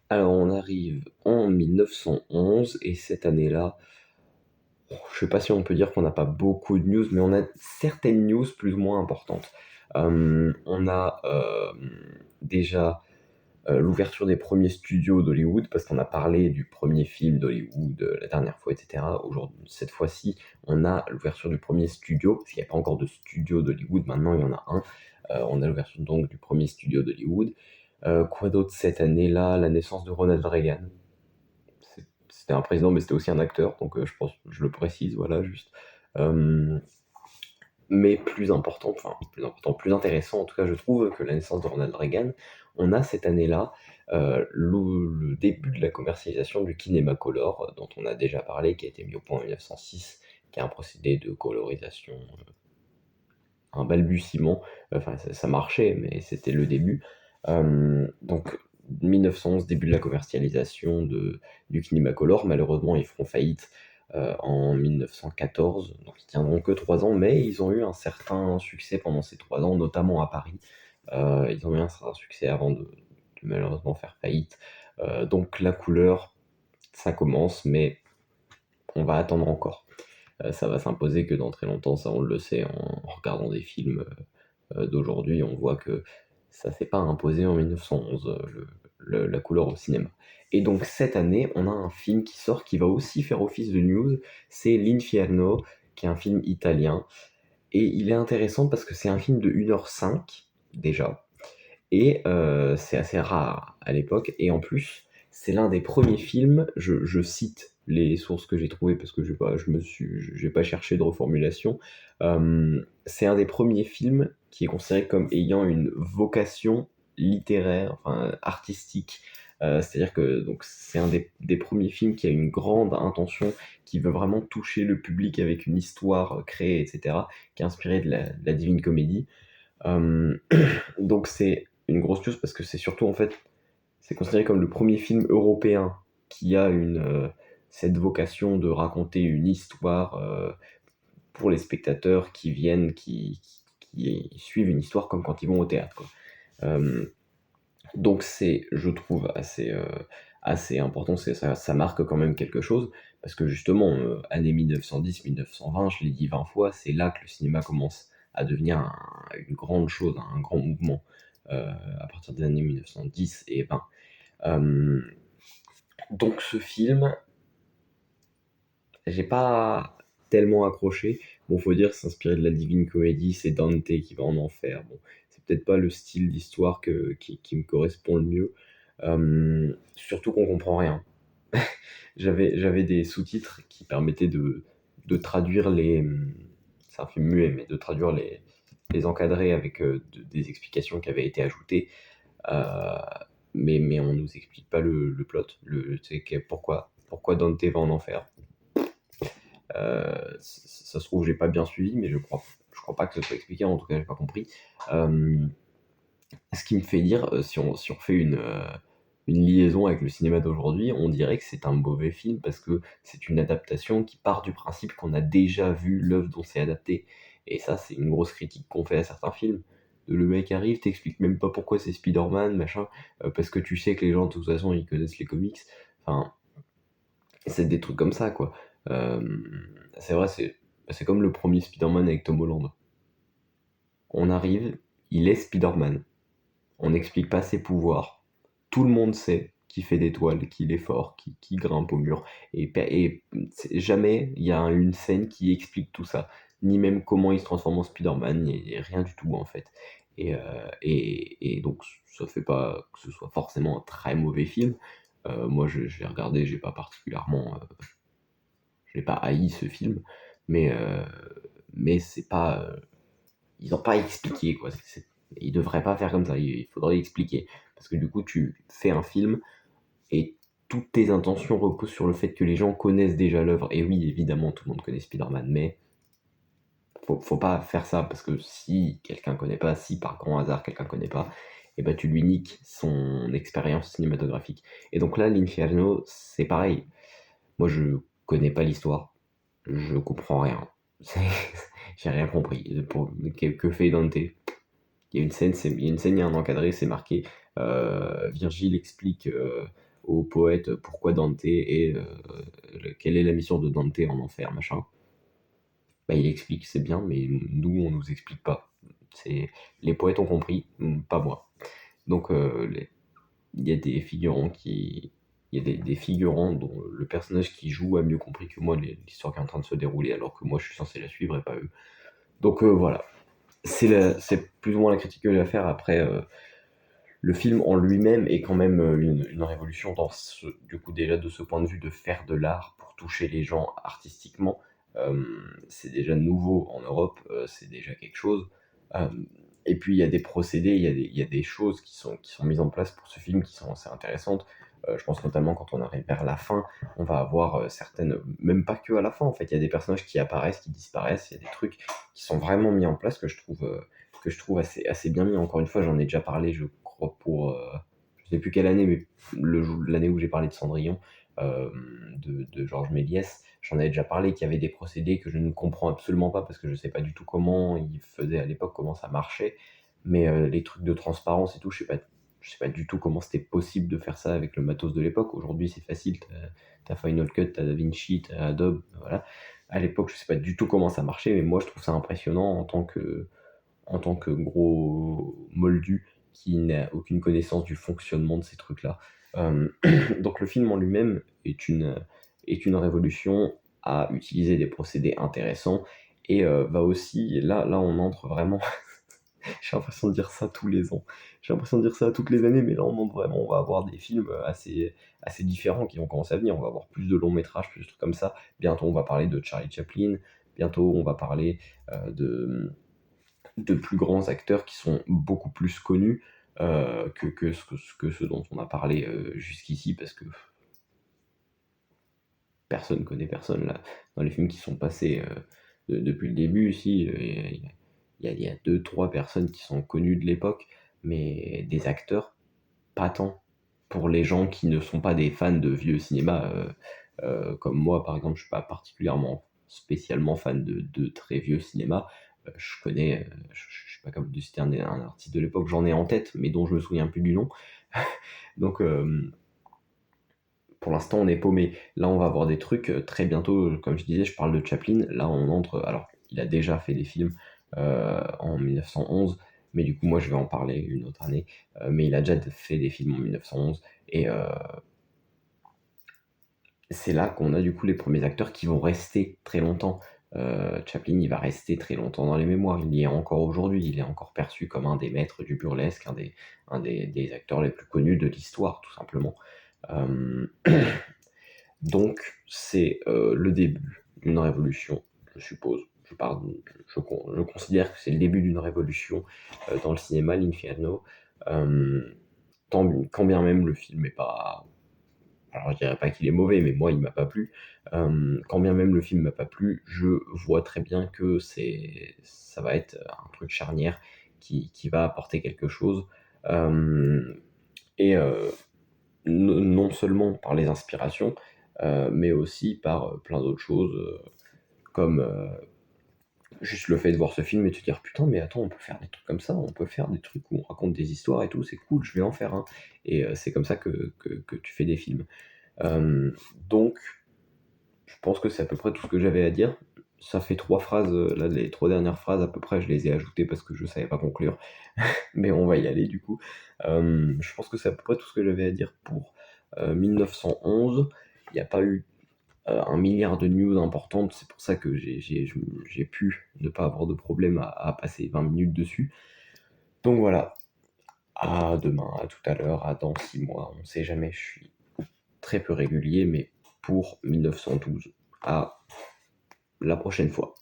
Alors, on arrive en 1911 et cette année-là, je sais pas si on peut dire qu'on n'a pas beaucoup de news, mais on a certaines news plus ou moins importantes. On a déjà l'ouverture des premiers studios d'Hollywood, parce qu'on a parlé du premier film d'Hollywood la dernière fois, etc. Aujourd'hui, cette fois-ci, on a l'ouverture du premier studio, parce qu'il n'y a pas encore de studio d'Hollywood, maintenant il y en a un. On a l'ouverture donc du premier studio d'Hollywood. Quoi d'autre cette année-là? La naissance de Ronald Reagan. C'était un président, mais c'était aussi un acteur, donc je pense, je le précise, voilà, juste. Euh, mais plus intéressant en tout cas, je trouve, que la naissance de Ronald Reagan, on a cette année-là le début de la commercialisation du Kinemacolor, dont on a déjà parlé, qui a été mis au point en 1906, qui est un procédé de colorisation, un balbutiement, enfin ça marchait, mais c'était le début. Donc 1911, début de la commercialisation du Kinemacolor, malheureusement ils feront faillite en 1914, donc ils tiendront que 3 ans, mais ils ont eu un certain succès pendant ces 3 ans, notamment à Paris. Ils ont eu un certain succès avant de malheureusement faire faillite. Donc la couleur, ça commence, mais on va attendre encore. Ça va s'imposer que dans très longtemps, ça on le sait en regardant des films d'aujourd'hui, on voit que ça s'est pas imposé en 1911, la couleur au cinéma. Et donc cette année, on a un film qui sort qui va aussi faire office de news, c'est L'Inferno, qui est un film italien. Et il est intéressant parce que c'est un film de 1h05 déjà, et c'est assez rare à l'époque, et en plus, c'est l'un des premiers films, je cite les sources que j'ai trouvées parce que j'ai pas cherché de reformulation, c'est un des premiers films qui est considéré comme ayant une vocation littéraire, enfin artistique. C'est-à-dire que donc, c'est un des premiers films qui a une grande intention, qui veut vraiment toucher le public avec une histoire créée, etc., qui est inspirée de la Divine Comédie. Euh, donc c'est une grosse chose parce que c'est surtout en fait, c'est considéré comme le premier film européen qui a cette vocation de raconter une histoire pour les spectateurs qui viennent, qui suivent une histoire comme quand ils vont au théâtre, quoi. Euh, donc c'est, je trouve, assez important, ça marque quand même quelque chose, parce que justement, années 1910-1920, je l'ai dit 20 fois, c'est là que le cinéma commence à devenir une grande chose, un grand mouvement, à partir des années 1910 et 20. Euh, donc ce film, j'ai pas tellement accroché. Bon, faut dire, c'est inspiré de la Divine Comédie, c'est Dante qui va en enfer. Bon, c'est peut-être pas le style d'histoire qui me correspond le mieux. Surtout qu'on comprend rien. J'avais des sous-titres qui permettaient de traduire c'est un film muet, mais de traduire les encadrés avec des explications qui avaient été ajoutées. Euh, mais on nous explique pas le plot. Pourquoi Dante va en enfer. Ça se trouve, j'ai pas bien suivi, mais je crois pas que ce soit expliqué, en tout cas, j'ai pas compris. Euh, Ce qui me fait dire, si on fait une liaison avec le cinéma d'aujourd'hui, on dirait que c'est un mauvais film parce que c'est une adaptation qui part du principe qu'on a déjà vu l'œuvre dont c'est adapté. Et ça, c'est une grosse critique qu'on fait à certains films. Le mec arrive, t'explique même pas pourquoi c'est Spider-Man, machin, parce que tu sais que les gens, de toute façon, ils connaissent les comics. Enfin, c'est des trucs comme ça, quoi. Euh, c'est vrai, c'est comme le premier Spider-Man avec Tom Holland. On arrive, il est Spider-Man. On n'explique pas ses pouvoirs. Tout le monde sait qu'il fait des toiles, qu'il est fort, qu'il grimpe au mur. Et jamais il y a une scène qui explique tout ça. Ni même comment il se transforme en Spider-Man, ni rien du tout en fait. Et donc ça fait pas que ce soit forcément un très mauvais film. Moi je l'ai regardé, j'ai pas particulièrement j'ai pas haï ce film, mais, euh, mais c'est pas. Ils n'ont pas expliqué, quoi. Ils devraient pas faire comme ça, il faudrait expliquer. Parce que du coup, tu fais un film et toutes tes intentions reposent sur le fait que les gens connaissent déjà l'œuvre. Et oui, évidemment, tout le monde connaît Spider-Man, mais faut pas faire ça parce que si quelqu'un connaît pas, si par grand hasard quelqu'un connaît pas, et ben tu lui niques son expérience cinématographique. Et donc là, l'Inferno, c'est pareil. Moi, je connais pas l'histoire. Je comprends rien. C'est- J'ai rien compris. Que fait Dante? Il y a une scène, il y a un encadré, c'est marqué. Virgile explique. au poète pourquoi Dante et quelle est la mission de Dante en enfer, machin. Bah, il explique, c'est bien, mais nous, on nous explique pas. C'est les poètes ont compris, pas moi. Donc, il y a des figurants qui, il y a des figurants dont le personnage qui joue a mieux compris que moi l'histoire qui est en train de se dérouler, alors que moi, je suis censé la suivre et pas eux. Donc voilà, c'est plus ou moins la critique que j'ai à faire. Après, le film en lui-même est quand même une révolution du coup déjà de ce point de vue de faire de l'art pour toucher les gens artistiquement. Euh, c'est déjà nouveau en Europe, c'est déjà quelque chose. Euh, et puis il y a des procédés, il y a des choses qui sont mises en place pour ce film qui sont assez intéressantes. Je pense notamment quand on arrive vers la fin, on va avoir certaines, même pas que à la fin en fait, il y a des personnages qui apparaissent, qui disparaissent, il y a des trucs qui sont vraiment mis en place que je trouve assez bien mis. Encore une fois, j'en ai déjà parlé, je crois, pour. Je sais plus quelle année, mais l'année où j'ai parlé de Cendrillon, euh, de Georges Méliès, j'en avais déjà parlé qu'il y avait des procédés que je ne comprends absolument pas parce que je sais pas du tout comment ils faisaient à l'époque, comment ça marchait. Mais les trucs de transparence et tout, je sais pas du tout comment c'était possible de faire ça avec le matos de l'époque. Aujourd'hui, c'est facile, t'as Final Cut, t'as DaVinci, t'as Adobe, voilà. À l'époque, je sais pas du tout comment ça marchait, mais moi, je trouve ça impressionnant en tant que gros moldu qui n'a aucune connaissance du fonctionnement de ces trucs-là. Euh, donc le film en lui-même est une révolution à utiliser des procédés intéressants et va aussi, là on entre vraiment, j'ai l'impression de dire ça tous les ans, j'ai l'impression de dire ça toutes les années, mais là on entre vraiment, on va avoir des films assez différents qui vont commencer à venir, on va avoir plus de longs métrages, plus de trucs comme ça, bientôt on va parler de Charlie Chaplin, bientôt on va parler de plus grands acteurs qui sont beaucoup plus connus que ceux dont on a parlé jusqu'ici, parce que personne connaît personne là. Dans les films qui sont passés depuis le début, si, il y a deux, trois personnes qui sont connues de l'époque, mais des acteurs, pas tant. Pour les gens qui ne sont pas des fans de vieux cinéma, comme moi par exemple, je suis pas particulièrement spécialement fan de très vieux cinéma. Je connais, je suis pas capable de citer un artiste de l'époque, j'en ai en tête, mais dont je me souviens plus du nom. Donc pour l'instant on est paumé. Là on va avoir des trucs très bientôt, comme je disais, je parle de Chaplin, là on entre, alors il a déjà fait des films en 1911, mais du coup moi je vais en parler une autre année, mais il a déjà fait des films en 1911, et c'est là qu'on a du coup les premiers acteurs qui vont rester très longtemps. Chaplin, il va rester très longtemps dans les mémoires, il y est encore aujourd'hui, il est encore perçu comme un des maîtres du burlesque, des acteurs les plus connus de l'histoire, tout simplement. Euh, donc, c'est le début d'une révolution, je suppose. Je considère que c'est le début d'une révolution dans le cinéma, l'Inferno. Euh, quand bien même le film est pas, alors je dirais pas qu'il est mauvais, mais moi il m'a pas plu. Quand bien même le film m'a pas plu, je vois très bien que ça va être un truc charnière qui va apporter quelque chose. Euh, et non seulement par les inspirations, mais aussi par plein d'autres choses, comme juste le fait de voir ce film et de te dire putain, mais attends, on peut faire des trucs comme ça, on peut faire des trucs où on raconte des histoires et tout, c'est cool, je vais en faire un. Et c'est comme ça que tu fais des films. Euh, donc, je pense que c'est à peu près tout ce que j'avais à dire. Ça fait trois phrases, là, les trois dernières phrases à peu près, je les ai ajoutées parce que je savais pas conclure. Mais on va y aller du coup. Je pense que c'est à peu près tout ce que j'avais à dire pour 1911. Il n'y a pas eu un milliard de news importantes, c'est pour ça que j'ai pu ne pas avoir de problème à passer 20 minutes dessus. Donc voilà, à demain, à tout à l'heure, à dans 6 mois, on sait jamais, je suis très peu régulier, mais pour 1912. À la prochaine fois.